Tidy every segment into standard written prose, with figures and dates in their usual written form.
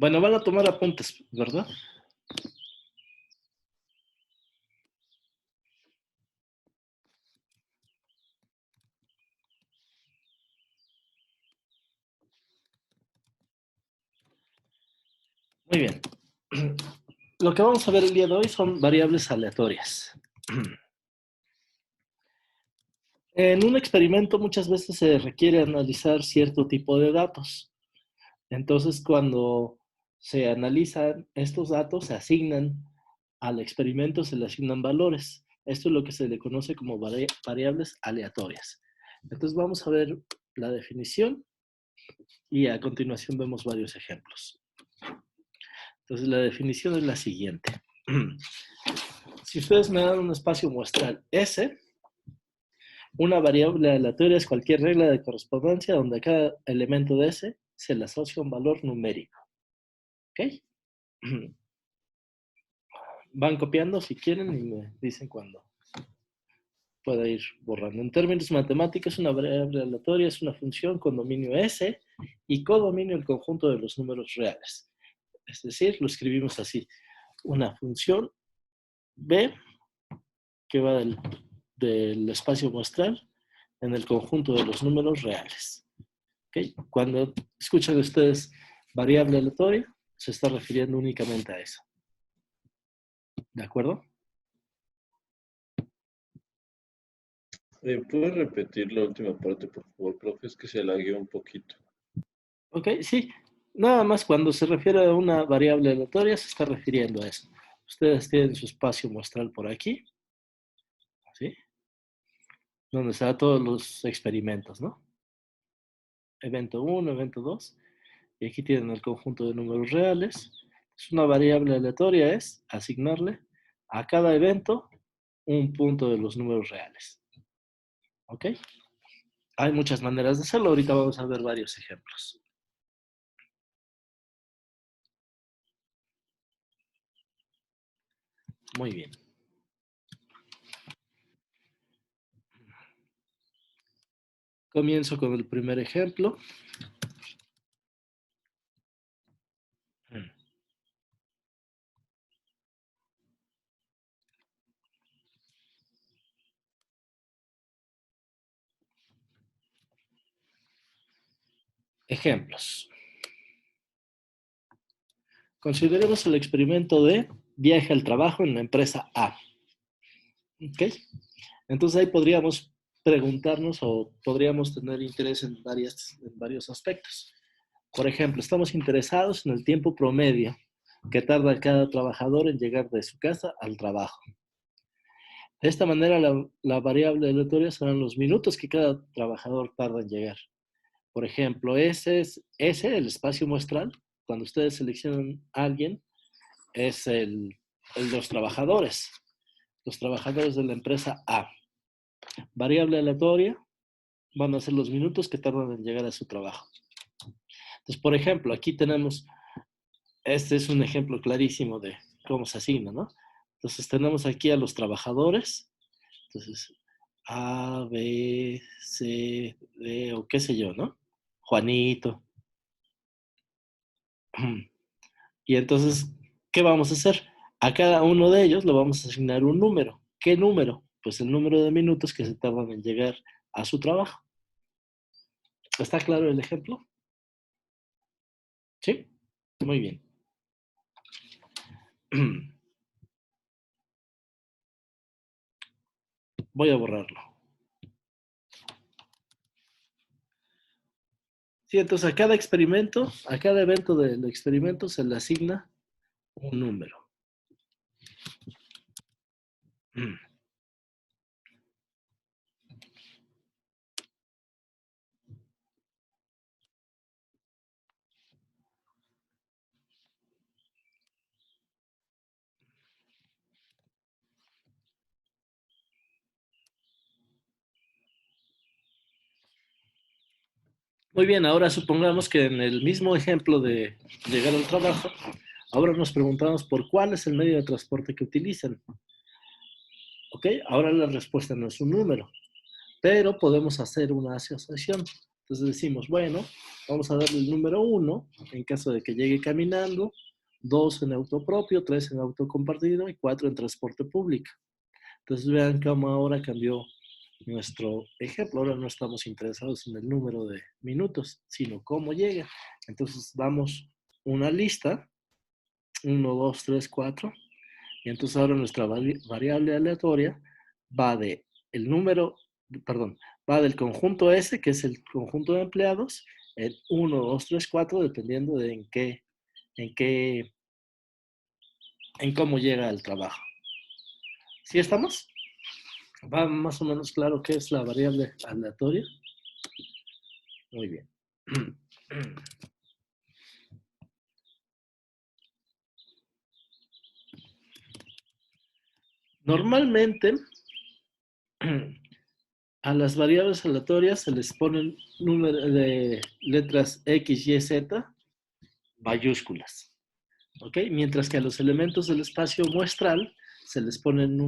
Bueno, van a tomar apuntes, ¿verdad? Muy bien. Lo que vamos a ver el día de hoy son variables aleatorias. En un experimento muchas veces se requiere analizar cierto tipo de datos. Entonces, cuando se analizan estos datos, se asignan al experimento, se le asignan valores. Esto es lo que se le conoce como variables aleatorias. Entonces, vamos a ver la definición y a continuación vemos varios ejemplos. Entonces, la definición es la siguiente. Si ustedes me dan un espacio muestral S, una variable aleatoria es cualquier regla de correspondencia donde a cada elemento de S se le asocia un valor numérico. ¿Ok? Van copiando si quieren y me dicen cuándo pueda ir borrando. En términos matemáticos, una variable aleatoria es una función con dominio S y codominio el conjunto de los números reales. Es decir, lo escribimos así. Una función B que va del espacio muestral en el conjunto de los números reales. ¿Okay? Cuando escuchan ustedes variable aleatoria, se está refiriendo únicamente a eso. ¿De acuerdo? ¿Puedes repetir la última parte, por favor, profe? Es que se lagueó un poquito. Ok, sí. Nada más cuando se refiere a una variable aleatoria se está refiriendo a eso. Ustedes tienen su espacio muestral por aquí, ¿sí? Donde están todos los experimentos, ¿no? Evento 1, evento 2. Y aquí tienen el conjunto de números reales. Es una variable aleatoria, es asignarle a cada evento un punto de los números reales. ¿Ok? Hay muchas maneras de hacerlo. Ahorita vamos a ver varios ejemplos. Muy bien. Comienzo con el primer ejemplo. Ejemplos. Consideremos el experimento de viaje al trabajo en la empresa A. ¿Ok? Entonces ahí podríamos preguntarnos o podríamos tener interés en varios aspectos. Por ejemplo, estamos interesados en el tiempo promedio que tarda cada trabajador en llegar de su casa al trabajo. De esta manera, la variable aleatoria serán los minutos que cada trabajador tarda en llegar. Por ejemplo, ese es el espacio muestral. Cuando ustedes seleccionan a alguien, es los trabajadores de la empresa A. Variable aleatoria van a ser los minutos que tardan en llegar a su trabajo. Entonces, por ejemplo, aquí tenemos, este es un ejemplo clarísimo de cómo se asigna, ¿no? Entonces, tenemos aquí a los trabajadores. Entonces, A, B, C, D, o qué sé yo, ¿no? Juanito. Y entonces, ¿qué vamos a hacer? A cada uno de ellos le vamos a asignar un número. ¿Qué número? Pues el número de minutos que se tardan en llegar a su trabajo. ¿Está claro el ejemplo? ¿Sí? Muy bien. Voy a borrarlo. Sí, entonces a cada experimento, a cada evento del experimento se le asigna un número. Muy bien, ahora supongamos que en el mismo ejemplo de llegar al trabajo, ahora nos preguntamos por cuál es el medio de transporte que utilizan. ¿Ok? Ahora la respuesta no es un número, pero podemos hacer una asociación. Entonces decimos, bueno, vamos a darle el número 1 en caso de que llegue caminando, 2 en auto propio, 3 en auto compartido y 4 en transporte público. Entonces vean cómo ahora cambió nuestro ejemplo. Ahora no estamos interesados en el número de minutos, sino cómo llega. Entonces damos una lista, 1, 2, 3, 4, y entonces ahora nuestra variable aleatoria va de el número, perdón, va del conjunto S, que es el conjunto de empleados, el 1, 2, 3, 4, dependiendo de en cómo llega el trabajo. ¿Sí estamos? ¿Va más o menos claro qué es la variable aleatoria? Muy bien. Normalmente, a las variables aleatorias se les ponen número de letras X, Y, Z mayúsculas. ¿Ok? Mientras que a los elementos del espacio muestral se les ponen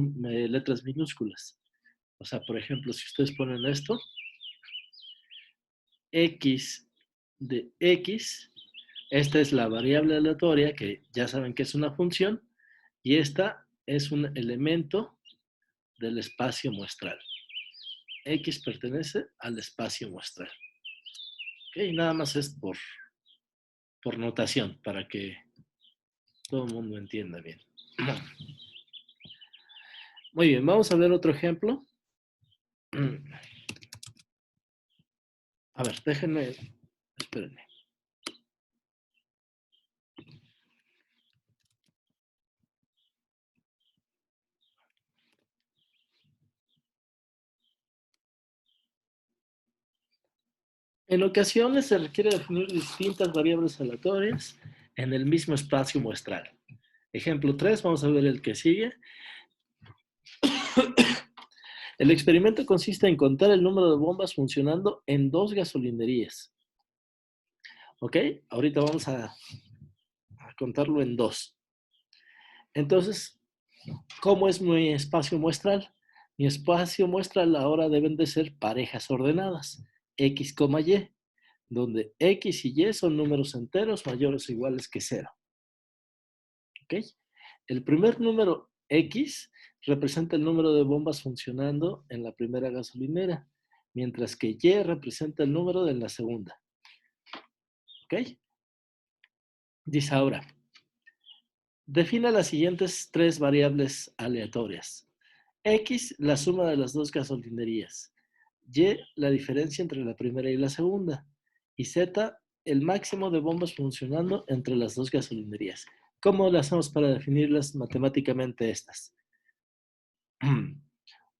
letras minúsculas. O sea, por ejemplo, si ustedes ponen esto, X de X, esta es la variable aleatoria, que ya saben que es una función, y esta es un elemento del espacio muestral. X pertenece al espacio muestral. ¿Ok? Nada más es por notación, para que todo el mundo entienda bien. Muy bien, vamos a ver otro ejemplo. A ver, déjenme, espérenme. En ocasiones se requiere definir distintas variables aleatorias en el mismo espacio muestral. Ejemplo 3, vamos a ver el que sigue. El experimento consiste en contar el número de bombas funcionando en 2 gasolinerías. ¿Ok? Ahorita vamos a contarlo en 2. Entonces, ¿cómo es mi espacio muestral? Mi espacio muestral ahora deben de ser parejas ordenadas, X, Y, donde X y Y son números enteros mayores o iguales que 0. ¿Ok? El primer número X representa el número de bombas funcionando en la primera gasolinera, mientras que Y representa el número de la segunda. ¿Ok? Dice ahora, defina las siguientes 3 variables aleatorias. X, la suma de las 2 gasolinerías. Y, la diferencia entre la primera y la segunda. Y Z, el máximo de bombas funcionando entre las 2 gasolinerías. ¿Cómo le hacemos para definirlas matemáticamente estas?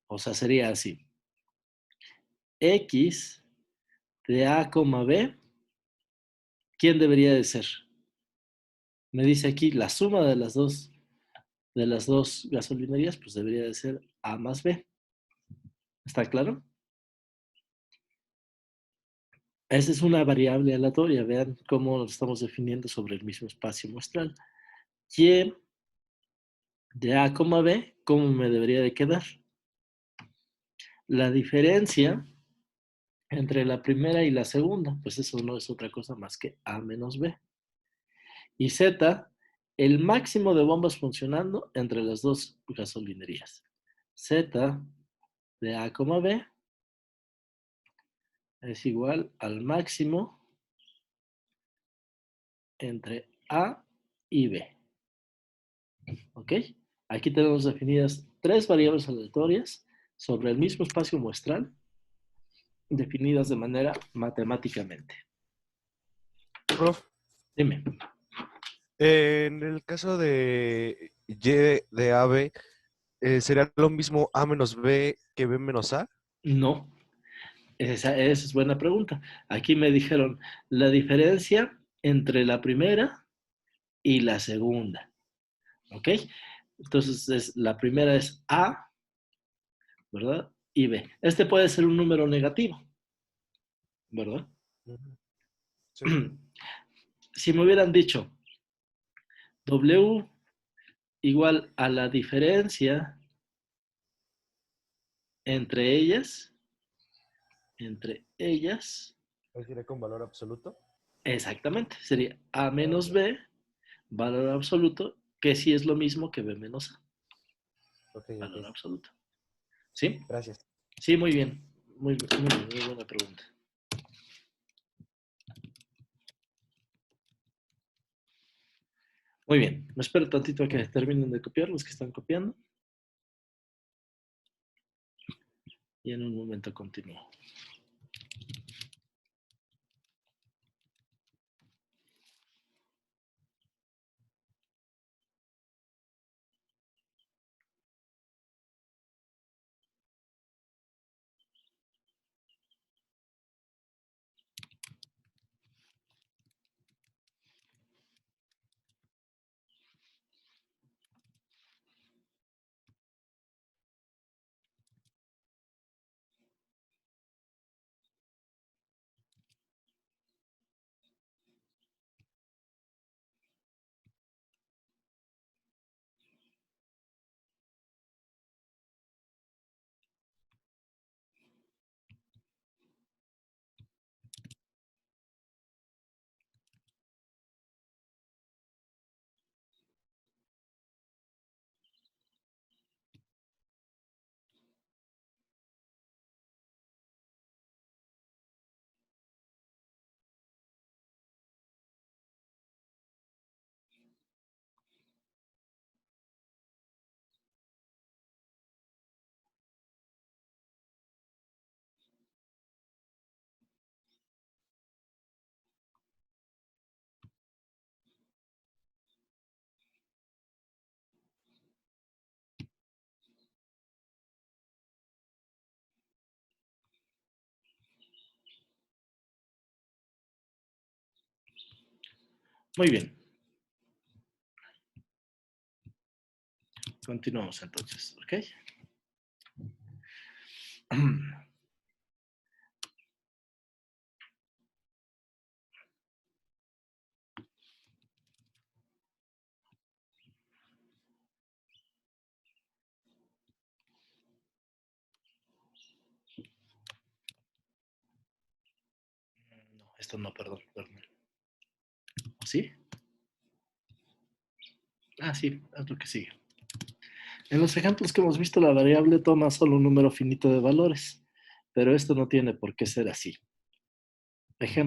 O sea, sería así. X de A, B, ¿quién debería de ser? Me dice aquí la suma de las dos gasolinerías, pues debería de ser A más B. ¿Está claro? Esa es una variable aleatoria. Vean cómo lo estamos definiendo sobre el mismo espacio muestral. Y de A, B, ¿cómo me debería de quedar? La diferencia entre la primera y la segunda, pues eso no es otra cosa más que A menos B. Y Z, el máximo de bombas funcionando entre las 2 gasolinerías. Z de A, B es igual al máximo entre A y B. ¿Ok? Aquí tenemos definidas 3 variables aleatorias sobre el mismo espacio muestral, definidas de manera matemáticamente. Prof, Dime. en el caso de Y de AB, ¿sería lo mismo A menos B que B menos A? No, esa es buena pregunta. Aquí me dijeron la diferencia entre la primera y la segunda. ¿Ok? Entonces, la primera es A, ¿verdad? Y B. Este puede ser un número negativo, ¿verdad? Sí. Si me hubieran dicho W igual a la diferencia entre ellas, ¿Sería con valor absoluto? Exactamente, sería A menos B, valor absoluto, que sí es lo mismo que B menos A, Ok, valor ok. absoluto. ¿Sí? Gracias. Sí, muy bien. Muy buena pregunta. Muy bien. Me espero tantito a que terminen de copiar los que están copiando. Y en un momento continúo. Muy bien. Continuamos entonces, ¿ok? No, esto no, perdón. ¿Sí? Ah, sí, es lo que sigue. En los ejemplos que hemos visto, la variable toma solo un número finito de valores, pero esto no tiene por qué ser así. Ejemplo.